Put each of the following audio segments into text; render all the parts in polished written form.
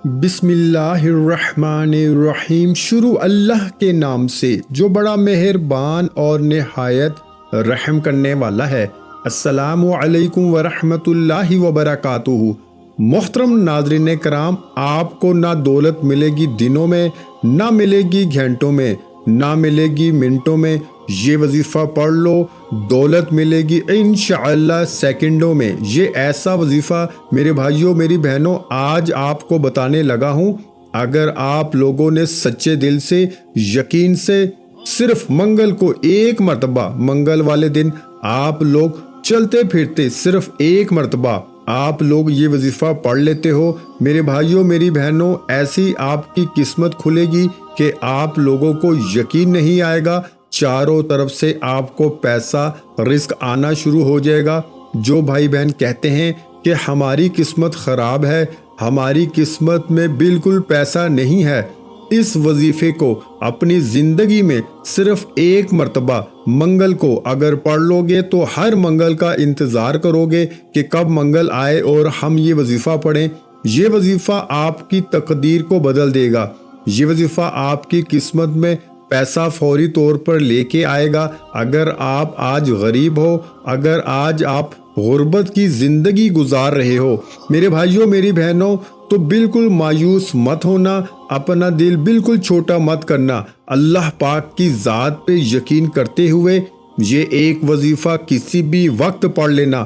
بسم اللہ الرحمن الرحیم۔ شروع اللہ کے نام سے جو بڑا مہربان اور نہایت رحم کرنے والا ہے۔ السلام علیکم ورحمۃ اللہ وبرکاتہ۔ محترم ناظرین کرام، آپ کو نہ دولت ملے گی دنوں میں، نہ ملے گی گھنٹوں میں، نہ ملے گی منٹوں میں۔ یہ وظیفہ پڑھ لو، دولت ملے گی انشاءاللہ سیکنڈوں میں۔ یہ ایسا وظیفہ میرے بھائیوں میری بہنوں آج آپ کو بتانے لگا ہوں۔ اگر آپ لوگوں نے سچے دل سے یقین سے صرف منگل کو ایک مرتبہ، منگل والے دن آپ لوگ چلتے پھرتے صرف ایک مرتبہ آپ لوگ یہ وظیفہ پڑھ لیتے ہو میرے بھائیوں میری بہنوں، ایسی آپ کی قسمت کھلے گی کہ آپ لوگوں کو یقین نہیں آئے گا، چاروں طرف سے آپ کو پیسہ رزق آنا شروع ہو جائے گا۔ جو بھائی بہن کہتے ہیں کہ ہماری قسمت خراب ہے، ہماری قسمت میں بالکل پیسہ نہیں ہے، اس وظیفے کو اپنی زندگی میں صرف ایک مرتبہ منگل کو اگر پڑھ لو گے تو ہر منگل کا انتظار کرو گے کہ کب منگل آئے اور ہم یہ وظیفہ پڑھیں۔ یہ وظیفہ آپ کی تقدیر کو بدل دے گا، یہ وظیفہ آپ کی قسمت میں پیسہ فوری طور پر لے کے آئے گا۔ اگر آپ آج غریب ہو، اگر آج آپ غربت کی زندگی گزار رہے ہو میرے بھائیوں میری بہنوں، تو بالکل مایوس مت ہونا، اپنا دل بالکل چھوٹا مت کرنا۔ اللہ پاک کی ذات پہ یقین کرتے ہوئے یہ ایک وظیفہ کسی بھی وقت پڑھ لینا،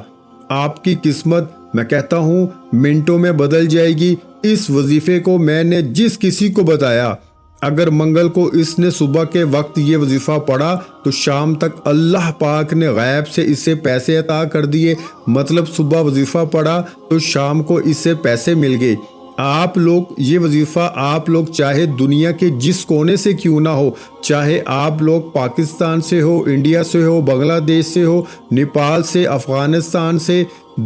آپ کی قسمت میں کہتا ہوں منٹوں میں بدل جائے گی۔ اس وظیفے کو میں نے جس کسی کو بتایا، اگر منگل کو اس نے صبح کے وقت یہ وظیفہ پڑھا تو شام تک اللہ پاک نے غیب سے اسے پیسے عطا کر دیے۔ مطلب صبح وظیفہ پڑھا تو شام کو اسے پیسے مل گئے۔ آپ لوگ یہ وظیفہ آپ لوگ چاہے دنیا کے جس کونے سے کیوں نہ ہو، چاہے آپ لوگ پاکستان سے ہو، انڈیا سے ہو، بنگلہ دیش سے ہو، نیپال سے، افغانستان سے،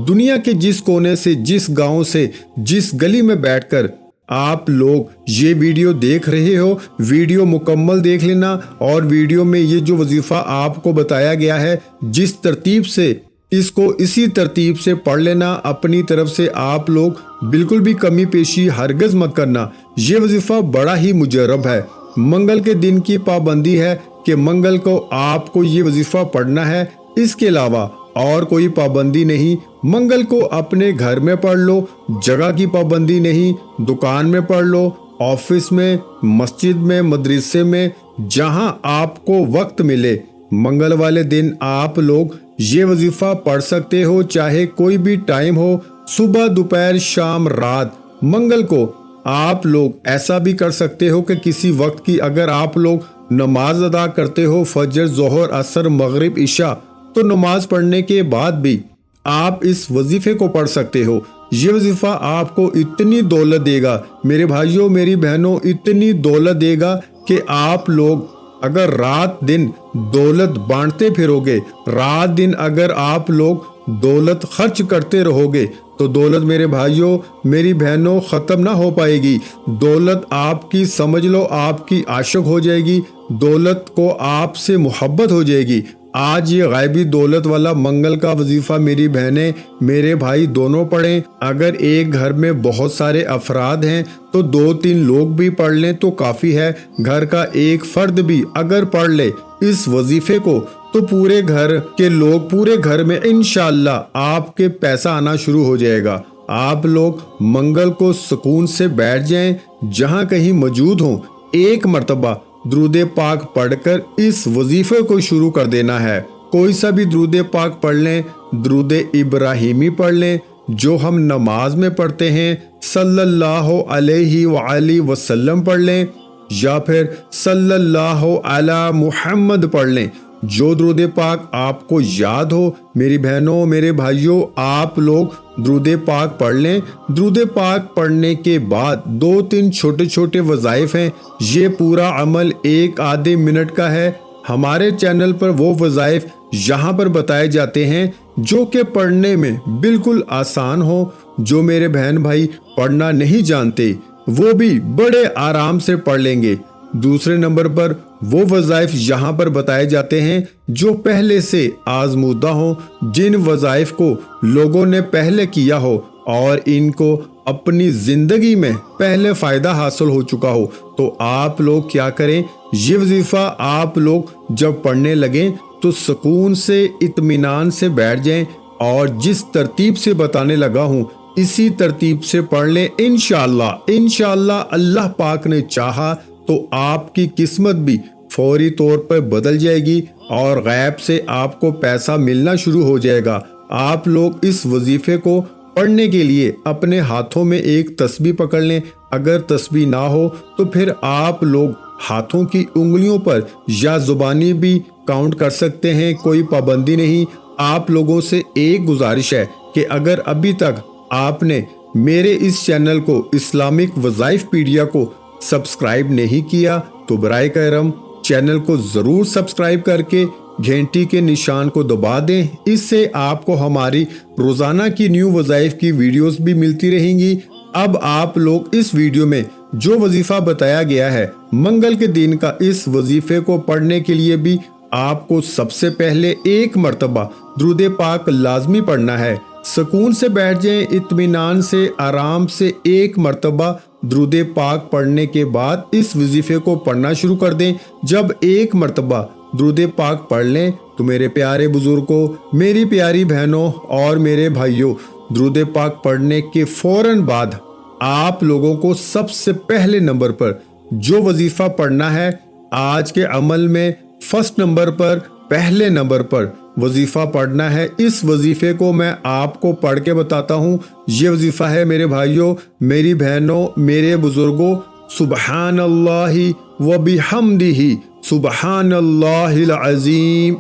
دنیا کے جس کونے سے، جس گاؤں سے، جس گلی میں بیٹھ کر آپ لوگ یہ ویڈیو دیکھ رہے ہو، ویڈیو مکمل دیکھ لینا، اور ویڈیو میں یہ جو وظیفہ آپ کو بتایا گیا ہے جس ترتیب سے اس کو اسی ترتیب سے پڑھ لینا۔ اپنی طرف سے آپ لوگ بالکل بھی کمی پیشی ہرگز مت کرنا۔ یہ وظیفہ بڑا ہی مجرب ہے، منگل کے دن کی پابندی ہے کہ منگل کو آپ کو یہ وظیفہ پڑھنا ہے، اس کے علاوہ اور کوئی پابندی نہیں۔ منگل کو اپنے گھر میں پڑھ لو، جگہ کی پابندی نہیں، دکان میں پڑھ لو، آفس میں، مسجد میں، مدرسے میں، جہاں آپ کو وقت ملے منگل والے دن آپ لوگ یہ وظیفہ پڑھ سکتے ہو، چاہے کوئی بھی ٹائم ہو، صبح، دوپہر، شام، رات۔ منگل کو آپ لوگ ایسا بھی کر سکتے ہو کہ کسی وقت کی اگر آپ لوگ نماز ادا کرتے ہو، فجر، ظہر، عصر، مغرب، عشاء، تو نماز پڑھنے کے بعد بھی آپ اس وظیفے کو پڑھ سکتے ہو۔ یہ وظیفہ آپ کو اتنی دولت دے گا میرے بھائیوں میری بہنوں، اتنی دولت دے گا کہ آپ لوگ اگر رات دن دولت بانٹتے پھرو گے، رات دن اگر آپ لوگ دولت خرچ کرتے رہو گے تو دولت میرے بھائیوں میری بہنوں ختم نہ ہو پائے گی۔ دولت آپ کی سمجھ لو آپ کی عاشق ہو جائے گی، دولت کو آپ سے محبت ہو جائے گی۔ آج یہ غیبی دولت والا منگل کا وظیفہ میری بہنیں میرے بھائی دونوں پڑھیں۔ اگر ایک گھر میں بہت سارے افراد ہیں تو 2-3 لوگ بھی پڑھ لیں تو کافی ہے۔ گھر کا ایک فرد بھی اگر پڑھ لے اس وظیفے کو تو پورے گھر کے لوگ، پورے گھر میں انشاءاللہ آپ کے پیسہ آنا شروع ہو جائے گا۔ آپ لوگ منگل کو سکون سے بیٹھ جائیں، جہاں کہیں موجود ہوں، ایک مرتبہ درود پاک پڑھ کر اس وظیفے کو شروع کر دینا ہے۔ کوئی سا بھی درود پاک پڑھ لیں، درود ابراہیمی پڑھ لیں جو ہم نماز میں پڑھتے ہیں، صلی اللہ علیہ وآلہ وسلم پڑھ لیں، یا پھر صلی اللہ علی محمد پڑھ لیں۔ جو درود پاک آپ کو یاد ہو میری بہنوں میرے بھائیوں، آپ لوگ درود پاک پڑھ لیں۔ درود پاک پڑھنے کے بعد 2-3 چھوٹے چھوٹے وظائف ہیں، یہ پورا عمل 1-آدھے منٹ کا ہے۔ ہمارے چینل پر وہ وظائف یہاں پر بتائے جاتے ہیں جو کہ پڑھنے میں بالکل آسان ہو۔ جو میرے بہن بھائی پڑھنا نہیں جانتے وہ بھی بڑے آرام سے پڑھ لیں گے۔ دوسرے نمبر پر وہ وظائف یہاں پر بتائے جاتے ہیں جو پہلے سے آزمودہ ہوں، جن وظائف کو لوگوں نے پہلے کیا ہو اور ان کو اپنی زندگی میں پہلے فائدہ حاصل ہو چکا ہو تو آپ لوگ کیا کریں، یہ وظیفہ آپ لوگ جب پڑھنے لگیں تو سکون سے اطمینان سے بیٹھ جائیں اور جس ترتیب سے بتانے لگا ہوں اسی ترتیب سے پڑھ لیں۔ انشاءاللہ اللہ پاک نے چاہا تو آپ کی قسمت بھی فوری طور پر بدل جائے گی اور غیب سے آپ کو پیسہ ملنا شروع ہو جائے گا۔ آپ لوگ اس وظیفے کو پڑھنے کے لیے اپنے ہاتھوں میں ایک تسبیح پکڑ لیں، اگر تسبیح نہ ہو تو پھر آپ لوگ ہاتھوں کی انگلیوں پر یا زبانی بھی کاؤنٹ کر سکتے ہیں، کوئی پابندی نہیں۔ آپ لوگوں سے ایک گزارش ہے کہ اگر ابھی تک آپ نے میرے اس چینل کو اسلامک وظائف پیڈیا کو سبسکرائب نہیں کیا تو برائے کرم چینل کو ضرور سبسکرائب کر کے گھنٹی کے نشان کو دبا دیں، اس سے آپ کو ہماری روزانہ کی نیو وظائف کی ویڈیوز بھی ملتی رہیں گی۔ اب آپ لوگ اس ویڈیو میں جو وظیفہ بتایا گیا ہے منگل کے دن کا، اس وظیفے کو پڑھنے کے لیے بھی آپ کو سب سے پہلے ایک مرتبہ درود پاک لازمی پڑھنا ہے۔ سکون سے بیٹھ جائیں، اطمینان سے، آرام سے ایک مرتبہ درود پاک پڑھنے کے بعد اس وظیفے کو پڑھنا شروع کر دیں۔ جب ایک مرتبہ درود پاک پڑھ لیں تو میرے پیارے بزرگوں، میری پیاری بہنوں اور میرے بھائیوں، درود پاک پڑھنے کے فوراً بعد آپ لوگوں کو سب سے پہلے نمبر پر جو وظیفہ پڑھنا ہے، آج کے عمل میں فرسٹ نمبر پر، پہلے نمبر پر وظیفہ پڑھنا ہے۔ اس وظیفے کو میں آپ کو پڑھ کے بتاتا ہوں۔ یہ وظیفہ ہے میرے بھائیوں، میری بہنوں، میرے بزرگوں، سبحان اللہ و بحمدہ سبحان اللہ العظیم۔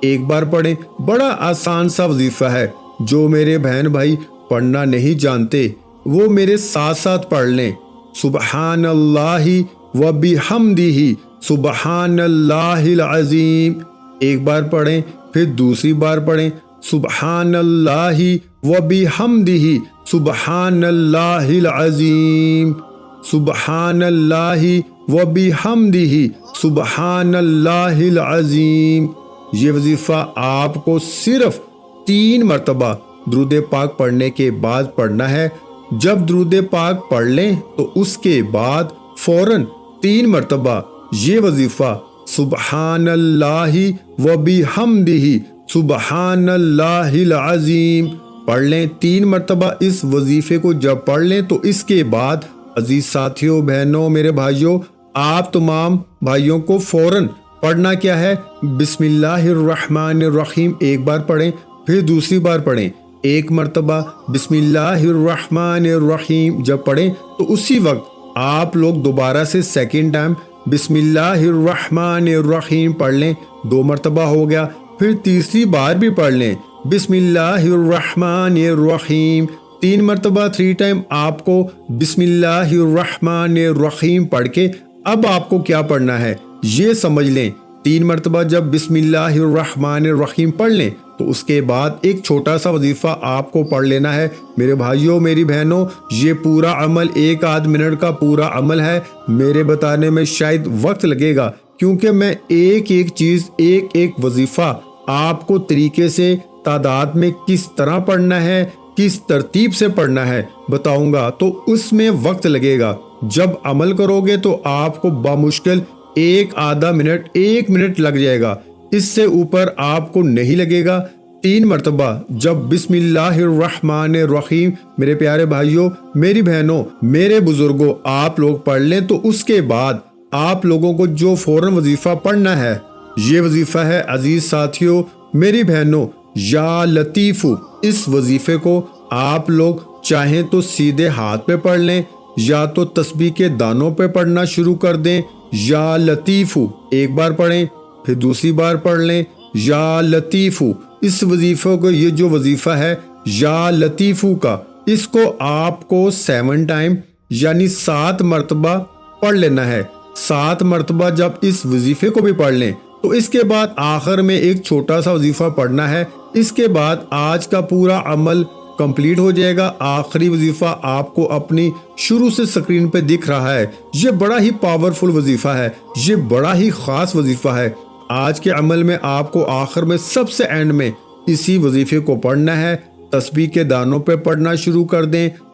ایک بار پڑھیں، بڑا آسان سا وظیفہ ہے۔ جو میرے بہن بھائی پڑھنا نہیں جانتے وہ میرے ساتھ ساتھ پڑھ لیں۔ سبحان اللہ و بحمدہ سبحان اللہ العظیم۔ ایک بار پڑھیں، پھر دوسری بار پڑھیں، سبحان اللہ و بحمدہ سبحان اللہ العظیم، سبحان اللہ و بحمدہ سبحان اللہ العظیم۔ یہ وظیفہ آپ کو صرف 3 مرتبہ درود پاک پڑھنے کے بعد پڑھنا ہے۔ جب درود پاک پڑھ لیں تو اس کے بعد فوراً 3 مرتبہ یہ وظیفہ سبحان اللہ و بحمدہ سبحان اللہ العظیم پڑھ لیں۔ 3 مرتبہ اس وظیفے کو جب پڑھ لیں تو اس کے بعد عزیز ساتھیوں، بہنوں، میرے بھائیوں، آپ تمام بھائیوں کو فوراً پڑھنا کیا ہے، بسم اللہ الرحمن الرحیم ایک بار پڑھیں، پھر دوسری بار پڑھیں۔ ایک مرتبہ بسم اللہ الرحمن الرحیم جب پڑھیں تو اسی وقت آپ لوگ دوبارہ سے سیکنڈ ٹائم بسم اللہ الرحمن الرحیم پڑھ لیں۔ 2 مرتبہ ہو گیا، پھر تیسری بار بھی پڑھ لیں بسم اللہ الرحمن الرحیم 3 مرتبہ، 3 ٹائم آپ کو بسم اللہ الرحمن الرحیم پڑھ کے اب آپ کو کیا پڑھنا ہے یہ سمجھ لیں۔ 3 مرتبہ جب بسم اللہ الرحمن الرحیم پڑھ لیں تو اس کے بعد ایک چھوٹا سا وظیفہ آپ کو پڑھ لینا ہے۔ میرے بھائیوں، میری بہنوں، یہ پورا عمل 1 منٹ کا پورا عمل ہے۔ میرے بتانے میں شاید وقت لگے گا کیونکہ میں ایک ایک چیز، ایک ایک وظیفہ آپ کو طریقے سے تعداد میں کس طرح پڑھنا ہے، کس ترتیب سے پڑھنا ہے بتاؤں گا، تو اس میں وقت لگے گا۔ جب عمل کرو گے تو آپ کو بامشکل 1 منٹ لگ جائے گا، اس سے اوپر آپ کو نہیں لگے گا۔ 3 مرتبہ جب بسم اللہ الرحمن الرحیم میرے پیارے بھائیوں، میری بہنوں، میرے بزرگوں آپ لوگ پڑھ لیں تو اس کے بعد آپ لوگوں کو جو فوراً وظیفہ پڑھنا ہے یہ وظیفہ ہے عزیز ساتھیوں، میری بہنوں، یا لطیف۔ اس وظیفے کو آپ لوگ چاہیں تو سیدھے ہاتھ پہ پڑھ لیں یا تو تسبیح کے دانوں پہ پڑھنا شروع کر دیں۔ یا لطیف ایک بار پڑھیں، پھر دوسری بار پڑھ لیں یا لطیف۔ اس وظیفے کو، یہ جو وظیفہ ہے یا لطیف کا، اس کو آپ کو 7 ٹائم یعنی 7 مرتبہ پڑھ لینا ہے۔ 7 مرتبہ جب اس وظیفے کو بھی پڑھ لیں تو اس کے بعد آخر میں ایک چھوٹا سا وظیفہ پڑھنا ہے۔ اس کے بعد آج کا پورا عمل کمپلیٹ ہو جائے گا۔ آخری وظیفہ آپ کو اپنی شروع سے سکرین پہ دکھ رہا ہے۔ یہ بڑا ہی پاورفل وظیفہ ہے، یہ بڑا ہی خاص وظیفہ ہے۔ آج کے عمل میں آپ کو آخر میں سب سے اینڈ میں اسی وظیفے کو پڑھنا ہے۔ تسبیح کے دانوں پہ پڑھنا شروع کر دیں